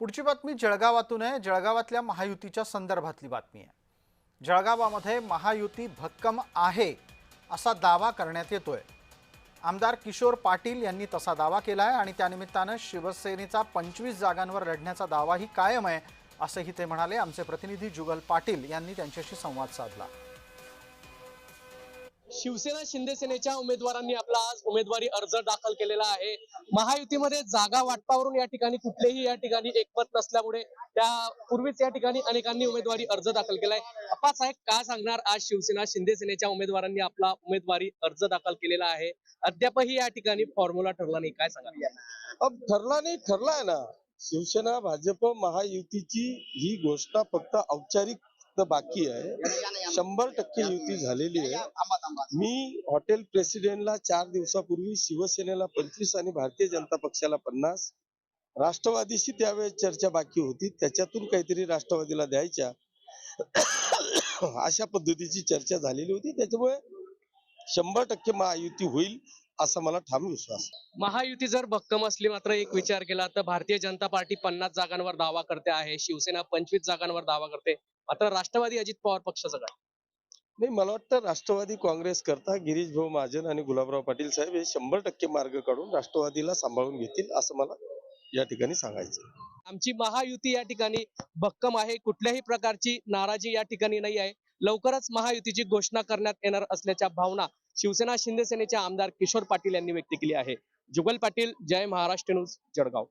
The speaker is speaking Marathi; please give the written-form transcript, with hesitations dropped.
पुढची बातमी जळगावातून आहे। जळगावातल्या महायुतीच्या संदर्भातली बातमी आहे। जळगावामध्ये महायुती भक्कम आहे असा दावा करण्यात येतोय। आमदार किशोर पाटील यांनी तसा दावा केलाय आणि त्यानिमित्ताने शिवसेनेचा 25 जागांवर लढण्याचा दावाही कायम आहे असंही ते म्हणाले। आमचे प्रतिनिधी जुगल पाटील यांनी त्यांच्याशी संवाद साधला। शिवसेना शिंदे सेनेच्या उमेदवारांनी आपला आज उमेदवारी अर्ज दाखल केलेला आहे। महायुतीमध्ये जागा वाटपावरून या ठिकाणी कुठलेही या ठिकाणी एकमत नसल्यामुळे त्यापूर्वीच या ठिकाणी अनेकांनी उमेदवारी अर्ज दाखल केलाय। अप्पा साहेब काय सांगणार, आज शिवसेना शिंदे सेनेच्या उमेदवारांनी आपला उमेदवारी अर्ज दाखल केलेला आहे, अद्यापही या ठिकाणी फॉर्म्युला ठरला नाही, काय सांगाल? अब ठरला नाही, ठरलाय ना। शिवसेना भाजप महायुतीची ही घोषणा फक्त औपचारिक बाकी आहे। 100% युती झालेली आहे। मी हॉटेल प्रेसिडेंटला 4 दिवसापूर्वी शिवसेनेला 25 आणि भारतीय जनता पक्षाला 50, राष्ट्रवादीशी त्यावेळेस चर्चा बाकी होती, त्याच्यातून काहीतरी राष्ट्रवादीला द्यायच्या अशा पद्धतीची चर्चा झालेली होती। त्याच्यामुळे 100% महायुती होईल असा मला ठाम विश्वास आहे। महायुती जर भक्कम असली, मात्र एक विचार केला तर भारतीय जनता पार्टी 50 जागांवर दावा करते आहे, शिवसेना 25 जागांवर दावा करते, मात्र राष्ट्रवादी अजित पवार पक्षाचं काय? नाही, मला वाटतं राष्ट्रवादी काँग्रेस करता गिरीश भाऊ महाजन आणि गुलाबराव पाटील साहेब हे 100% मार्ग काढून राष्ट्रवादीला सांभाळून घेतील असं मला या ठिकाणी सांगायचं। आमची महायुती या ठिकाणी भक्कम आहे, कुठल्याही प्रकारची नाराजी या ठिकाणी नाही आहे। लवकरच महायुतीची घोषणा करण्यात येणार असल्याच्या भावना शिवसेना शिंदे सेनेचे आमदार किशोर पाटील यांनी व्यक्त केली आहे। जुगल पाटील, जय महाराष्ट्र न्यूज, जळगाव।